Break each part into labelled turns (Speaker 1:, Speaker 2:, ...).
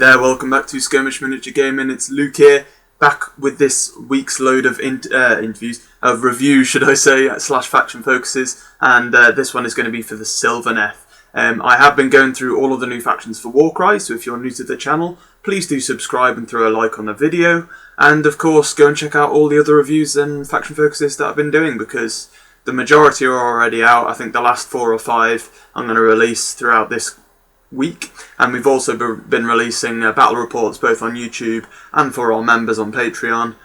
Speaker 1: there, welcome back to Skirmish Miniature Gaming. It's Luke here, back with this week's load of reviews, should I say, slash faction focuses, and this one is going to be for the Sylvaneth. I have been going through all of the new factions for Warcry, so if you're new to the channel, please do subscribe and throw a like on the video, and of course go and check out all the other reviews and faction focuses that I've been doing, because the majority are already out. I think the last 4 or 5 I'm going to release throughout this week, and we've also been releasing battle reports both on YouTube and for our members on Patreon,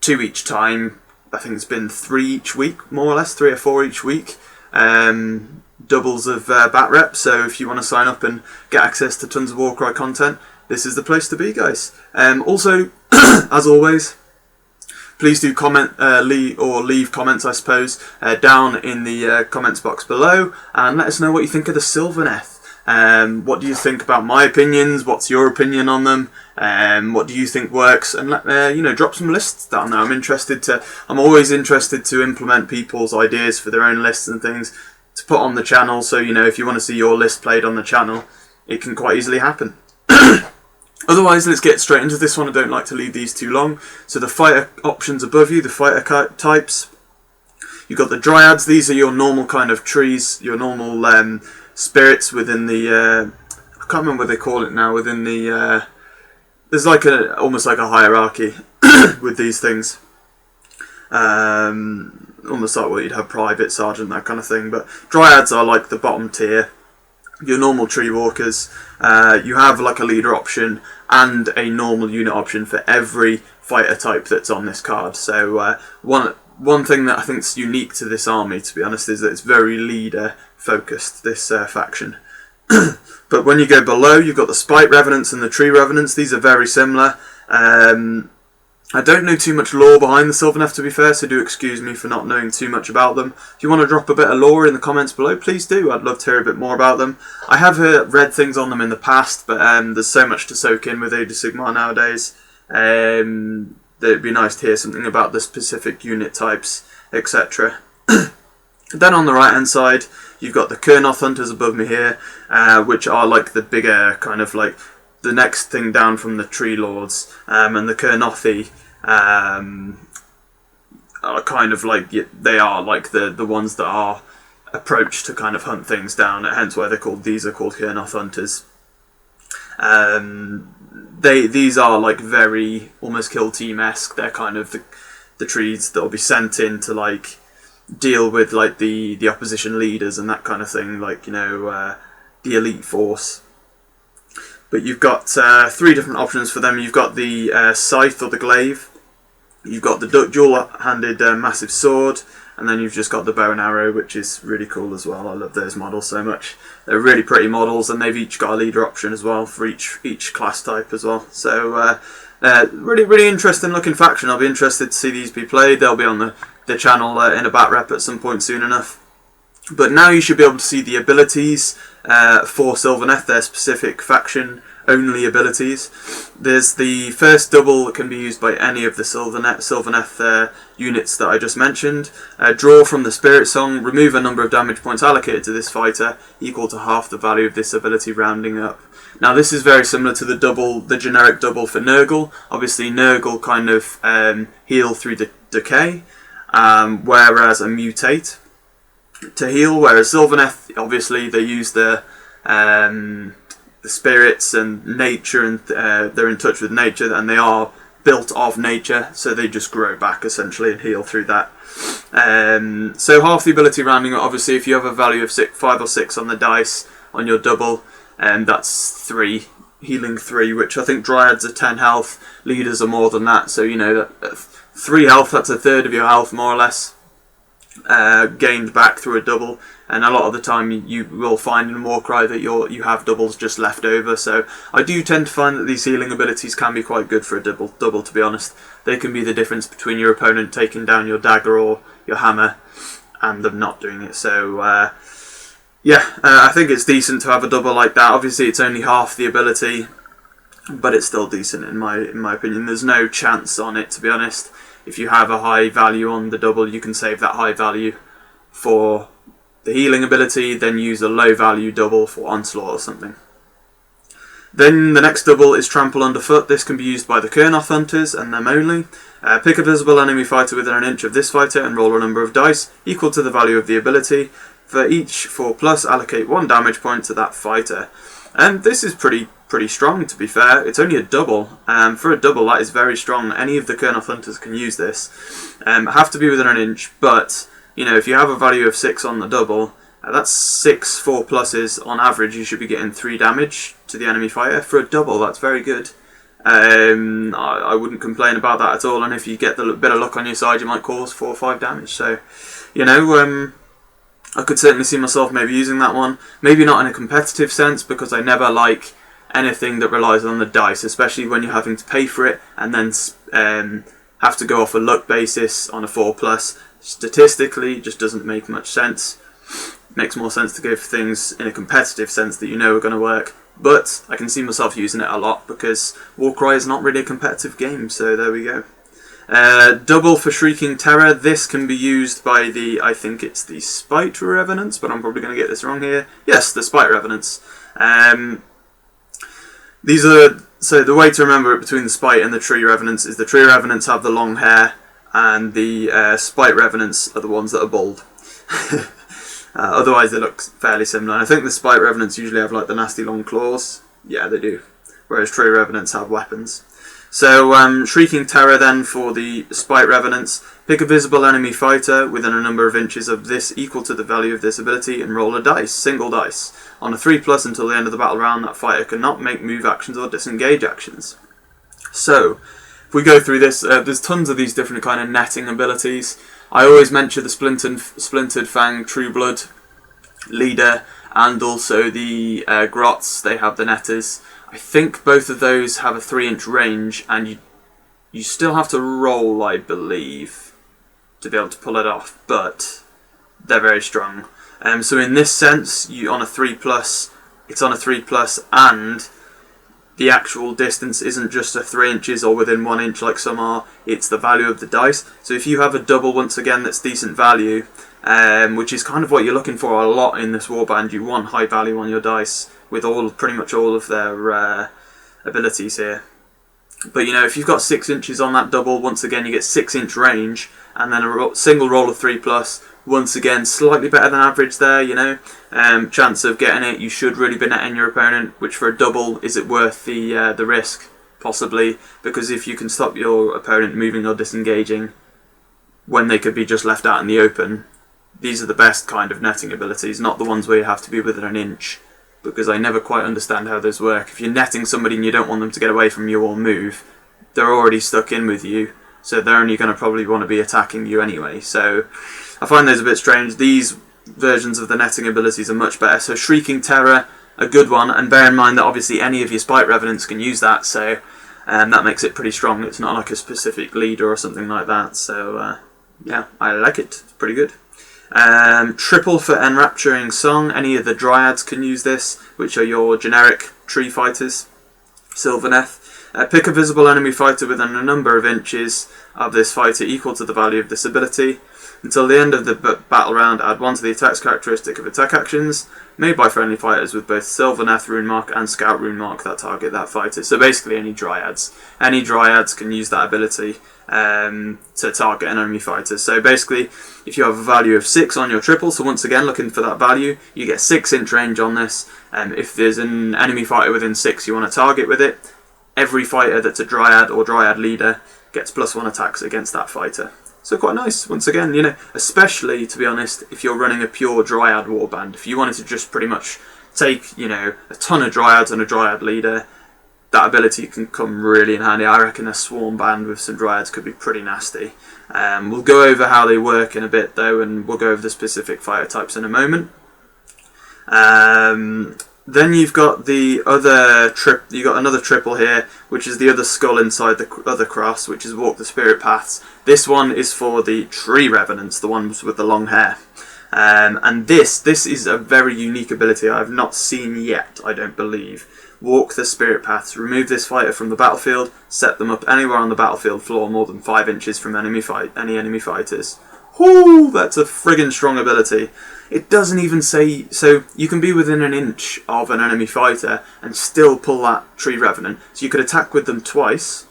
Speaker 1: 2 each time. I think it's been 3 each week, more or less, 3 or 4 each week, doubles of bat rep. So if you want to sign up and get access to tons of Warcry content, this is the place to be, guys. Also, as always, please do comment, leave comments, I suppose, down in the comments box below, and let us know what you think of the Sylvaneth. What do you think about my opinions? What's your opinion on them? What do you think works? And drop some lists down there. I'm always interested to implement people's ideas for their own lists and things to put on the channel. So if you want to see your list played on the channel, it can quite easily happen. Otherwise, let's get straight into this one. I don't like to leave these too long. So the fighter options above you, the fighter types. You've got the Dryads. These are your normal kind of trees, your normal spirits within the... I can't remember what they call it now. Within the... there's like almost like a hierarchy with these things. Almost like what you'd have private, sergeant, that kind of thing. But Dryads are like the bottom tier. Your normal tree walkers. You have like a leader option and a normal unit option for every fighter type that's on this card. So one thing that I think is unique to this army, to be honest, is that it's very leader focused, this faction. But when you go below, you've got the Smite Revenants and the Tree Revenants. These are very similar. I don't know too much lore behind the Sylvaneth, to be fair, so do excuse me for not knowing too much about them. If you want to drop a bit of lore in the comments below, please do. I'd love to hear a bit more about them. I have read things on them in the past, but there's so much to soak in with Age of Sigmar nowadays. It'd be nice to hear something about the specific unit types, etc. Then on the right hand side, you've got the Kernof Hunters above me here, which are like the bigger kind of like the next thing down from the Tree Lords, and the Kernothi are kind of like, they are like the ones that are approached to kind of hunt things down, hence why these are called Kernof Hunters. These are like very almost kill team-esque. They're kind of the trees that will be sent in to like deal with like the opposition leaders and that kind of thing, like the elite force. But you've got 3 different options for them. You've got the scythe or the glaive, you've got the dual-handed massive sword, and then you've just got the bow and arrow, which is really cool as well. I love those models so much. They're really pretty models, and they've each got a leader option as well for each class type as well. So really interesting looking faction. I'll be interested to see these be played. They'll be on the channel in a bat rep at some point soon enough. But now you should be able to see the abilities for Sylvaneth, their specific faction-only abilities. There's the first double that can be used by any of the Sylvaneth units that I just mentioned. Draw from the Spirit Song, remove a number of damage points allocated to this fighter, equal to half the value of this ability, rounding up. Now this is very similar to the generic double for Nurgle. Obviously Nurgle kind of heal through the decay, whereas a mutate to heal, whereas Sylvaneth, obviously they use the spirits and nature, and they're in touch with nature, and they are built of nature, so they just grow back essentially and heal through that. So half the ability rounding up. Obviously if you have a value of 5 or 6 on the dice on your double, that's 3, healing 3, which I think Dryads are 10 health, leaders are more than that, so 3 health, that's a third of your health more or less, gained back through a double. And a lot of the time you will find in Warcry that you have doubles just left over. So I do tend to find that these healing abilities can be quite good for a double, to be honest. They can be the difference between your opponent taking down your dagger or your hammer and them not doing it. So I think it's decent to have a double like that. Obviously it's only half the ability, but it's still decent in my opinion. There's no chance on it, to be honest. If you have a high value on the double, you can save that high value for the healing ability, then use a low value double for onslaught or something. Then the next double is Trampled Underfoot. This can be used by the Kernof Hunters and them only. Pick a visible enemy fighter within an inch of this fighter and roll a number of dice equal to the value of the ability. For each 4+, allocate 1 damage point to that fighter. And this is pretty strong, to be fair. It's only a double. For a double, that is very strong. Any of the Kernof Hunters can use this. Have to be within an inch, but if you have a value of 6 on the double, that's 6 4+s on average. You should be getting 3 damage to the enemy fighter. For a double, that's very good. I wouldn't complain about that at all, and if you get the bit of luck on your side, you might cause 4 or 5 damage. So, I could certainly see myself maybe using that one. Maybe not in a competitive sense, because I never like anything that relies on the dice, especially when you're having to pay for it and then have to go off a luck basis on a 4+. Statistically, it just doesn't make much sense. It makes more sense to go for things in a competitive sense that are going to work. But I can see myself using it a lot because Warcry is not really a competitive game, so there we go. Double for Shrieking Terror. This can be used by I think it's the Smite Revenants, but I'm probably going to get this wrong here. Yes, the Smite Revenants. So the way to remember it between the Smite and the Tree Revenants is the Tree Revenants have the long hair, and the Smite Revenants are the ones that are bald. Otherwise they look fairly similar. And I think the Smite Revenants usually have like the nasty long claws. Yeah, they do. Whereas Tree Revenants have weapons. So, Shrieking Terror then for the Smite Revenants. Pick a visible enemy fighter within a number of inches of this equal to the value of this ability and roll a dice, single dice. On a 3+ until the end of the battle round, that fighter cannot make move actions or disengage actions. So, if we go through this, there's tons of these different kind of netting abilities. I always mention the Splintered Fang Trueblood leader and also the Grots. They have the netters. I think both of those have a 3-inch range, and you still have to roll, I believe, to be able to pull it off, but they're very strong. So in this sense, on a 3+, it's on a 3+, and the actual distance isn't just a 3 inches or within 1 inch like some are, it's the value of the dice. So if you have a double, once again, that's decent value, which is kind of what you're looking for a lot in this warband, you want high value on your dice with pretty much all of their abilities here. But if you've got 6 inches on that double, once again you get 6-inch range, and then a single roll of 3+, once again slightly better than average there, chance of getting it, you should really be netting your opponent, which for a double, is it worth the risk? Possibly, because if you can stop your opponent moving or disengaging when they could be just left out in the open, these are the best kind of netting abilities, not the ones where you have to be within an inch, because I never quite understand how those work. If you're netting somebody and you don't want them to get away from you or move, they're already stuck in with you, so they're only going to probably want to be attacking you anyway. So I find those a bit strange. These versions of the netting abilities are much better. So Shrieking Terror, a good one, and bear in mind that obviously any of your Smite Revenants can use that, so that makes it pretty strong. It's not like a specific leader or something like that, so yeah, I like it. It's pretty good. Triple for Enrapturing Song. Any of the Dryads can use this, which are your generic tree fighters. Sylvaneth. Pick a visible enemy fighter within a number of inches of this fighter equal to the value of this ability. Until the end of the battle round, add 1 to the attack's characteristic of attack actions made by friendly fighters with both Sylvaneth rune mark and Scout rune mark that target that fighter. So basically any Dryads. Any Dryads can use that ability to target an enemy fighter. So basically, if you have a value of 6 on your triple, so once again looking for that value, you get 6-inch range on this. If there's an enemy fighter within 6 you want to target with it, every fighter that's a Dryad or Dryad leader gets +1 attacks against that fighter. So quite nice, once again, especially, to be honest, if you're running a pure Dryad warband. If you wanted to just pretty much take, a ton of Dryads and a Dryad leader, that ability can come really in handy. I reckon a swarm band with some Dryads could be pretty nasty. We'll go over how they work in a bit, though, and we'll go over the specific fighter types in a moment. Then you've got the other you got another triple here, which is the other skull inside the other cross, which is Walk the Spirit Paths. This one is for the Tree Revenants, the ones with the long hair. And this is a very unique ability I have not seen yet, I don't believe. Walk the Spirit Paths. Remove this fighter from the battlefield, set them up anywhere on the battlefield floor more than 5 inches from any enemy fighters. Whoo, that's a friggin' strong ability. It doesn't even say... So you can be within an inch of an enemy fighter and still pull that Tree Revenant. So you could attack with them twice,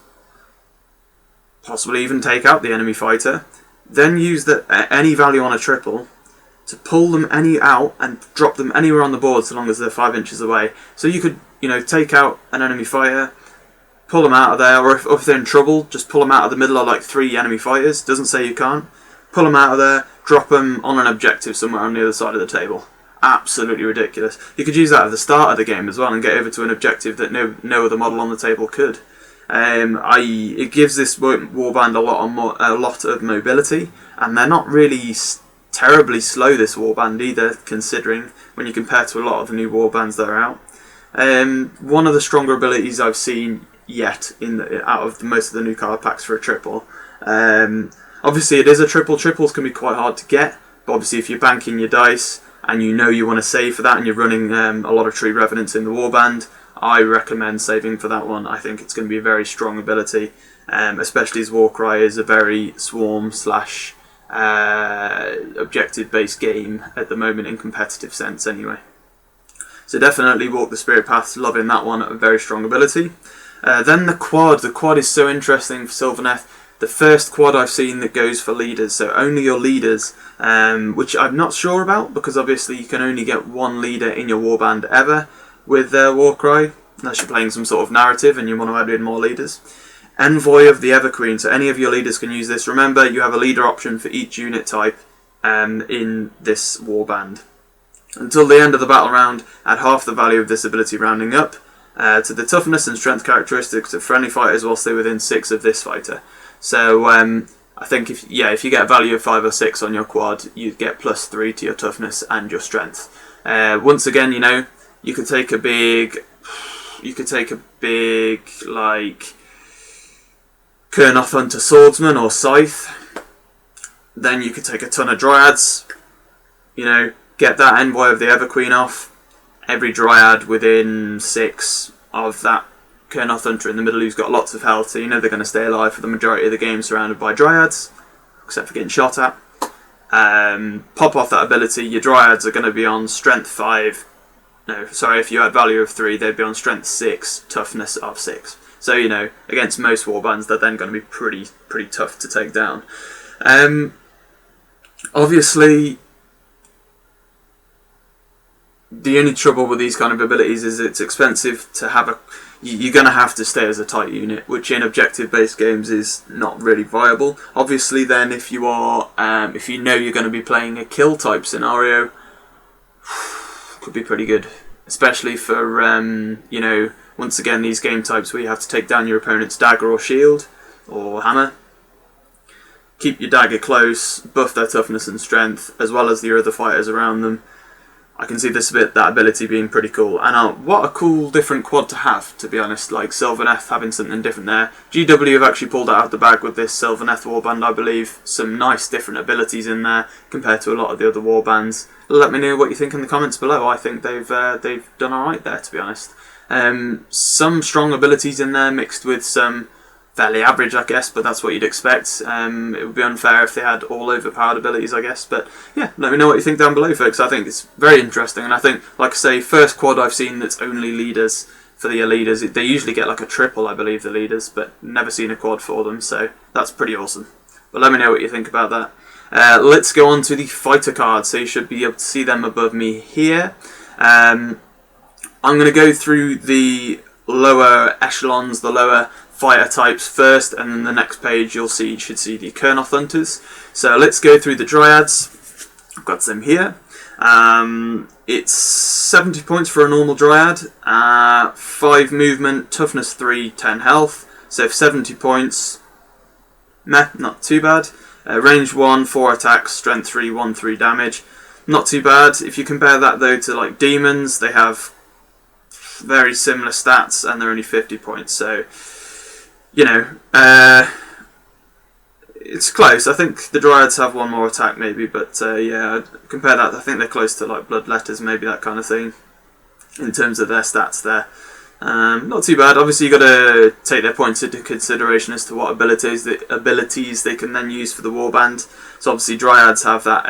Speaker 1: possibly even take out the enemy fighter, then use any value on a triple to pull them out and drop them anywhere on the board so long as they're 5 inches away. So you could, take out an enemy fighter, pull them out of there, or if they're in trouble, just pull them out of the middle of like 3 enemy fighters. Doesn't say you can't. Pull them out of there, drop them on an objective somewhere on the other side of the table. Absolutely ridiculous. You could use that at the start of the game as well and get over to an objective that no other model on the table could. It gives this warband a lot of mobility, and they're not really terribly slow, this warband either, considering when you compare to a lot of the new warbands that are out. One of the stronger abilities I've seen yet out of most of the new card packs for a triple. Obviously it is a triple. Triples can be quite hard to get, but obviously if you're banking your dice and you want to save for that and you're running a lot of Tree Revenants in the warband, I recommend saving for that one. I think it's going to be a very strong ability, especially as Warcry is a very swarm / objective based game at the moment in competitive sense anyway. So definitely walk the Spirit Path, loving that one, a very strong ability. Then the quad. The quad is so interesting for Sylvaneth. The first quad I've seen that goes for leaders, so only your leaders, which I'm not sure about because obviously you can only get one leader in your warband ever with Warcry, unless you're playing some sort of narrative and you want to add in more leaders. Envoy of the Everqueen, so any of your leaders can use this. Remember, you have a leader option for each unit type in this warband. Until the end of the battle round, add half the value of this ability rounding up to the toughness and strength characteristics of friendly fighters while stay within 6 of this fighter. So I think if you get a value of 5 or 6 on your quad, you get +3 to your toughness and your strength. Once again, you could take a big like Kernof Hunter Swordsman or Scythe. Then you could take a ton of Dryads. Get that Envoy of the Everqueen off. Every Dryad within 6 of that Kernof Hunter in the middle who's got lots of health, so they're going to stay alive for the majority of the game surrounded by Dryads, except for getting shot at. Pop off that ability. Your Dryads are going to be on strength 5. No, sorry, if you had value of 3, they'd be on strength 6, toughness of 6. So, against most warbands, they're then going to be pretty tough to take down. Obviously, the only trouble with these kind of abilities is it's expensive to have you're going to have to stay as a tight unit, which in objective-based games is not really viable. Obviously, then, if you are, if you're going to be playing a kill type scenario, could be pretty good, especially for once again these game types where you have to take down your opponent's dagger or shield or hammer. Keep your dagger close, buff their toughness and strength, as well as the other fighters around them. I can see that ability being pretty cool. And what a cool different quad to have, to be honest. Like Sylvaneth having something different there. GW have actually pulled it out of the bag with this Sylvaneth warband, I believe. Some nice different abilities in there compared to a lot of the other warbands. Let me know what you think in the comments below. I think they've done alright there, to be honest. Some strong abilities in there mixed with some fairly average, I guess, but that's what you'd expect. It would be unfair if they had all overpowered abilities, I guess. But yeah, let me know what you think down below, folks. I think it's very interesting, and I think, like I say, first quad I've seen that's only leaders for the leaders. They usually get like a triple, I believe, the leaders, but never seen a quad for them, so that's pretty awesome. But let me know what you think about that. Let's go on to the fighter cards, so you should be able to see them above me here. I'm going to go through the lower echelons, the lower fighter types first, and then the next page you should see the Kernof Hunters. So let's go through the Dryads. I've got them here. It's 70 points for a normal Dryad, 5 movement, toughness 3, 10 health, so 70 points, meh, not too bad. Range 1, 4 attacks, strength 3, 1/3 damage, not too bad. If you compare that though to like demons, they have very similar stats and they're only 50 points, so it's close. I think the Dryads have 1 more attack maybe, but yeah, compare that, I think they're close to like Bloodletters, maybe that kind of thing, in terms of their stats there. Not too bad. Obviously, you've got to take their points into consideration as to what abilities they can then use for the warband. So obviously, Dryads have that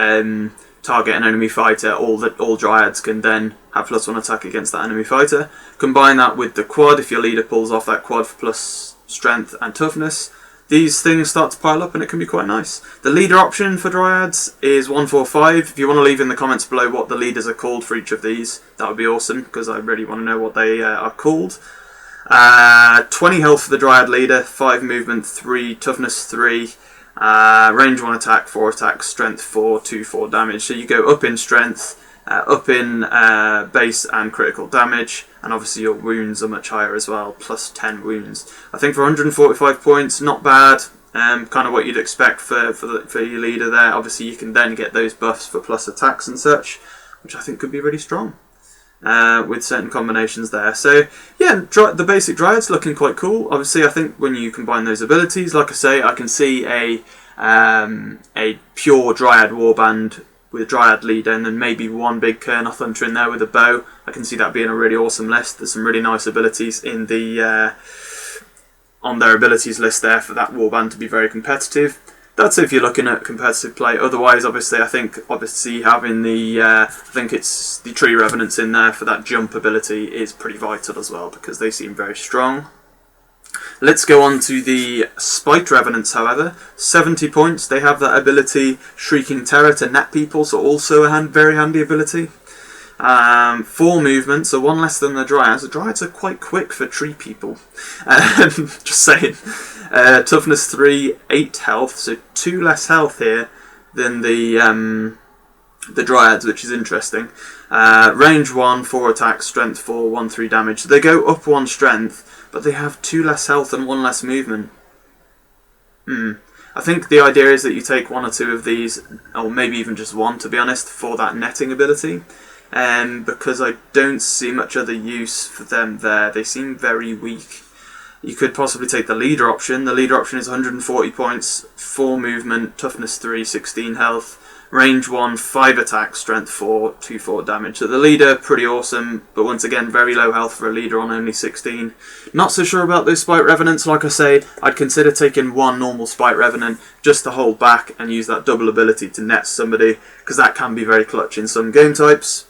Speaker 1: target an enemy fighter. All Dryads can then have +1 attack against that enemy fighter. Combine that with the quad. If your leader pulls off that quad for plus strength and toughness, these things start to pile up and it can be quite nice. The leader option for Dryads is 145. If you want to leave in the comments below what the leaders are called for each of these, that would be awesome, because I really want to know what they are called. 20 health for the Dryad leader, 5 movement, 3 toughness, 3, range 1 attack, 4 attack, strength 4, 2/4 damage. So you go up in strength, up in base and critical damage, and obviously your wounds are much higher as well, plus 10 wounds. I think for 145 points, not bad. Kind of what you'd expect for your leader there. Obviously you can then get those buffs for plus attacks and such, which I think could be really strong with certain combinations there. So yeah, the basic Dryad's looking quite cool. Obviously I think when you combine those abilities, like I say, I can see a pure Dryad warband with Dryad leader and then maybe one big Kernof Hunter in there with a bow. I can see that being a really awesome list. There's some really nice abilities in the on their abilities list there for that warband to be very competitive. That's if you're looking at competitive play. Otherwise, obviously, I think having the I think it's the Tree Revenants in there for that jump ability is pretty vital as well, because they seem very strong. Let's go on to the Smite Revenants, however. 70 points. They have that ability, Shrieking Terror, to net people, so also a very handy ability. 4 movement, so 1 less than the Dryads. The Dryads are quite quick for tree people. Just saying. Toughness 3, 8 health, so 2 less health here than the Dryads, which is interesting. Range 1, 4 attack, strength 4, 1/3 damage. So they go up 1 strength, but they have 2 less health and 1 less movement. I think the idea is that you take 1 or 2 of these, or maybe even just 1 to be honest, for that netting ability. Because I don't see much other use for them there. They seem very weak. You could possibly take the leader option. The leader option is 140 points, 4 movement, toughness 3, 16 health, range 1, 5 attack, strength 4, 2/4 damage. So the leader, pretty awesome, but once again, very low health for a leader on only 16. Not so sure about those Smite Revenants. Like I say, I'd consider taking 1 normal Smite Revenant just to hold back and use that double ability to net somebody, because that can be very clutch in some game types.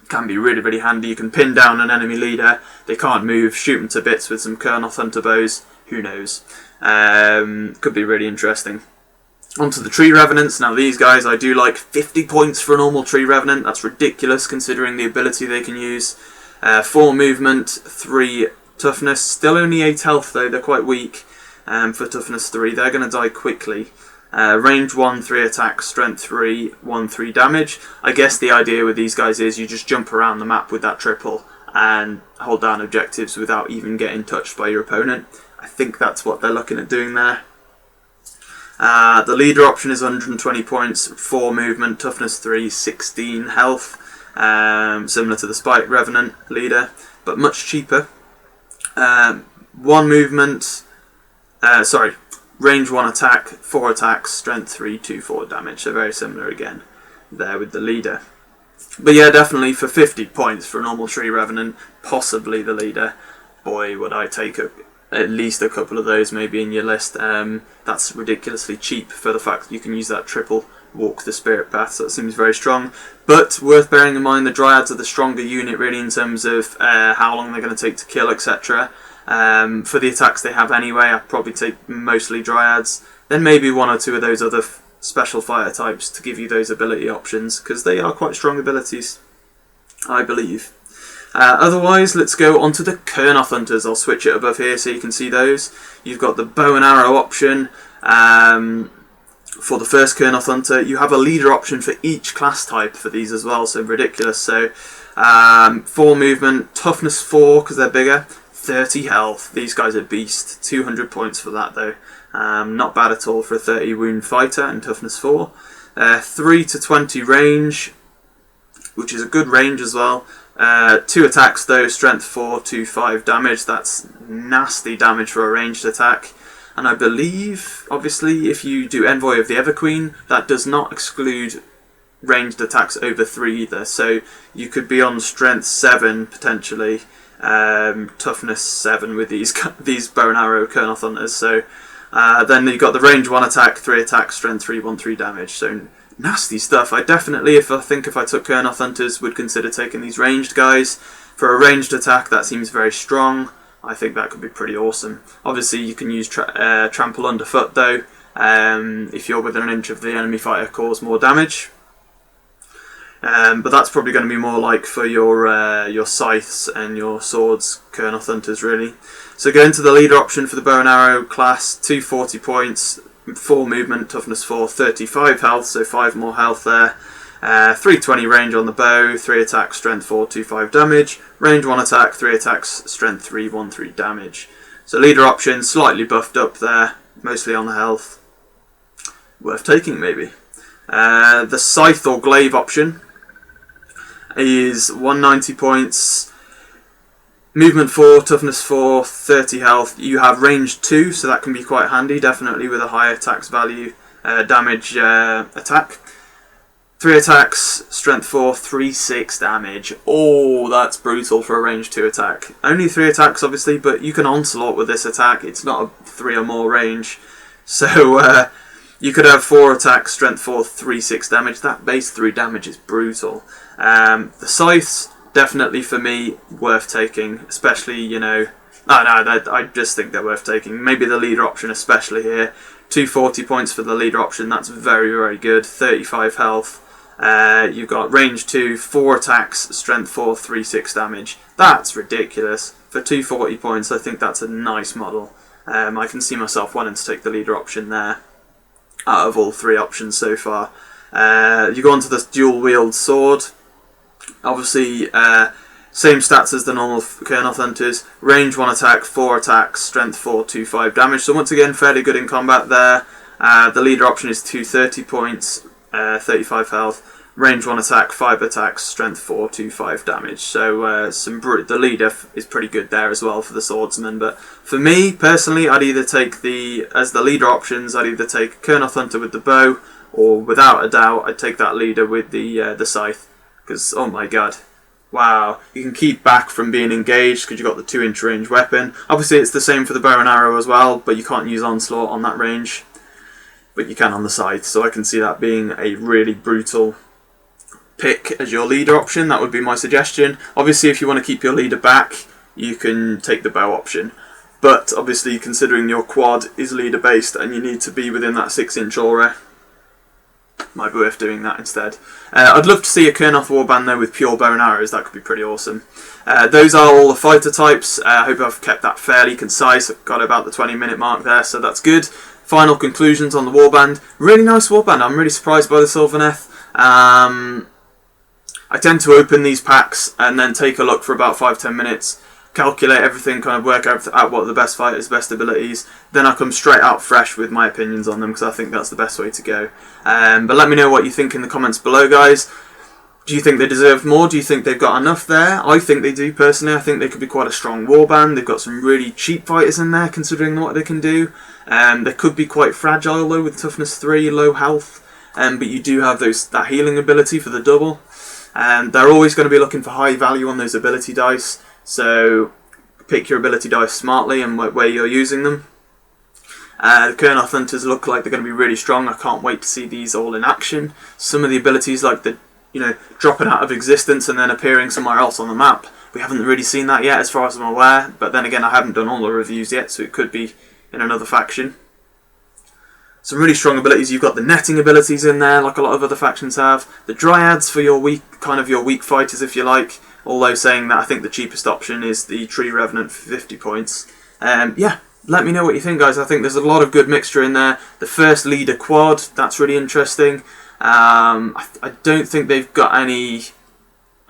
Speaker 1: Can be really, really handy. You can pin down an enemy leader, they can't move, shoot them to bits with some Kernof Hunter bows, who knows. Could be really interesting. Onto the Tree Revenants. Now these guys, I do like 50 points for a normal Tree Revenant. That's ridiculous considering the ability they can use. 4 movement, 3 toughness, still only 8 health though, they're quite weak for toughness 3. They're going to die quickly. Range 1, 3 attack, strength 3, 1/3 damage. I guess the idea with these guys is you just jump around the map with that triple and hold down objectives without even getting touched by your opponent. I think that's what they're looking at doing there. The leader option is 120 points, 4 movement, toughness 3, 16 health. Similar to the Smite Revenant leader, but much cheaper. 1 movement, range 1 attack, 4 attacks, strength 3, 2/4 damage. So very similar again there with the leader. But yeah, definitely for 50 points for a normal Tree Revenant, possibly the leader. Boy, would I take at least a couple of those maybe in your list. That's ridiculously cheap for the fact that you can use that triple walk the spirit path, so that seems very strong. But worth bearing in mind, the Dryads are the stronger unit really in terms of how long they're going to take to kill, etc. For the attacks they have anyway, I'd probably take mostly Dryads, then maybe 1 or 2 of those other special fire types to give you those ability options, because they are quite strong abilities, I believe. Otherwise, let's go on to the Kernof Hunters. I'll switch it above here so you can see those. You've got the bow and arrow option. For the first Kernof Hunter, you have a leader option for each class type for these as well, so ridiculous. So 4 movement, toughness 4 because they're bigger, 30 health. These guys are beast. 200 points for that though. Not bad at all for a 30 wound fighter and toughness 4. 3 to 20 range, which is a good range as well. 2 attacks though, strength 4, 2/5 damage. That's nasty damage for a ranged attack. And I believe, obviously, if you do Envoy of the Everqueen, that does not exclude ranged attacks over 3 either. So you could be on strength 7 potentially, toughness 7 with these bow and arrow Kernof Hunters. So then you've got the range 1 attack, 3 attack, strength 3, 1/3 damage. So nasty stuff. I definitely, if I took Kernof Hunters, would consider taking these ranged guys. For a ranged attack, that seems very strong. I think that could be pretty awesome. Obviously, you can use Trampled Underfoot though. If you're within an inch of the enemy fighter, cause more damage. But that's probably going to be more like for your scythes and your swords, Kernof Hunters, really. So going to the leader option for the bow and arrow class, 240 points, 4 movement, toughness 4, 35 health, so 5 more health there. 320 range on the bow, 3 attacks, strength 4, 2/5 damage. Range 1 attack, 3 attacks, strength 3, 1/3 damage. So leader option, slightly buffed up there, mostly on the health. Worth taking maybe. The scythe or glaive option is 190 points, movement 4, toughness 4, 30 health. You have range 2, so that can be quite handy, definitely with a higher tax value damage attack. 3 attacks, strength 4, 3/6 damage. Oh, that's brutal for a range 2 attack. Only 3 attacks obviously, but you can onslaught with this attack. It's not a 3 or more range. So you could have 4 attacks, strength 4, 3/6 damage. That base 3 damage is brutal. The scythes, definitely for me, worth taking. Especially, you know, I just think they're worth taking. Maybe the leader option especially here. 240 points for the leader option, that's very, very good. 35 health. You've got range 2, 4 attacks, strength 4, 3/6 damage. That's ridiculous. For 240 points, I think that's a nice model. I can see myself wanting to take the leader option there, out of all 3 options so far. You go on to the dual wield sword. Obviously, same stats as the normal Kernof Hunters. Range 1 attack, 4 attacks, strength 4, 2/5 damage. So once again, fairly good in combat there. The leader option is 230 points, 35 health. Range 1 attack, 5 attacks, strength 4, 2/5 damage. So the leader is pretty good there as well for the swordsman. But for me personally, I'd either take as the leader options, I'd either take Kernof Hunter with the bow, or without a doubt, I'd take that leader with the scythe. Because, oh my god, wow, you can keep back from being engaged because you've got the 2-inch range weapon. Obviously it's the same for the bow and arrow as well, but you can't use onslaught on that range. But you can on the scythe, so I can see that being a really brutal pick as your leader option. That would be my suggestion. Obviously if you want to keep your leader back, you can take the bow option. But obviously considering your quad is leader based and you need to be within that 6-inch aura, might be worth doing that instead. I'd love to see a Kernof warband though with pure bow and arrows. That could be pretty awesome. Those are all the fighter types. I hope I've kept that fairly concise. I've got about the 20-minute mark there, so that's good. Final conclusions on the warband. Really nice warband. I'm really surprised by the Sylvaneth. I tend to open these packs and then take a look for about 5-10 minutes, calculate everything, kind of work out what the best fighters, best abilities. Then I come straight out fresh with my opinions on them because I think that's the best way to go. But let me know what you think in the comments below, guys. Do you think they deserve more? Do you think they've got enough there? I think they do, personally. I think they could be quite a strong warband. They've got some really cheap fighters in there, considering what they can do. They could be quite fragile, though, with toughness 3, low health. But you do have that healing ability for the double. They're always going to be looking for high value on those ability dice. So pick your ability dice smartly and where you're using them. The Kernof Hunters look like they're going to be really strong. I can't wait to see these all in action. Some of the abilities, like the dropping out of existence and then appearing somewhere else on the map, we haven't really seen that yet as far as I'm aware. But then again, I haven't done all the reviews yet, so it could be in another faction. Some really strong abilities. You've got the netting abilities in there, like a lot of other factions have. The Dryads for your weak fighters, if you like. Although saying that, I think the cheapest option is the Tree Revenant for 50 points. Yeah, let me know what you think, guys. I think there's a lot of good mixture in there. The first leader quad, that's really interesting. I don't think they've got any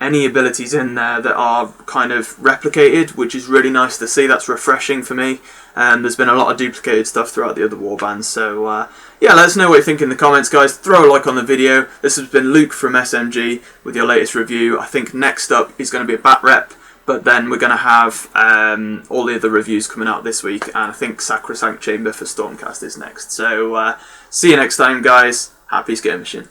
Speaker 1: abilities in there that are kind of replicated, which is really nice to see. That's refreshing for me. There's been a lot of duplicated stuff throughout the other warbands. So yeah, let us know what you think in the comments, guys. Throw a like on the video. This has been Luke from SMG with your latest review. I think next up is going to be a bat rep, but then we're going to have all the other reviews coming out this week, and I think Sacrosanct Chamber for Stormcast is next. So see you next time, guys. Happy skirmishing.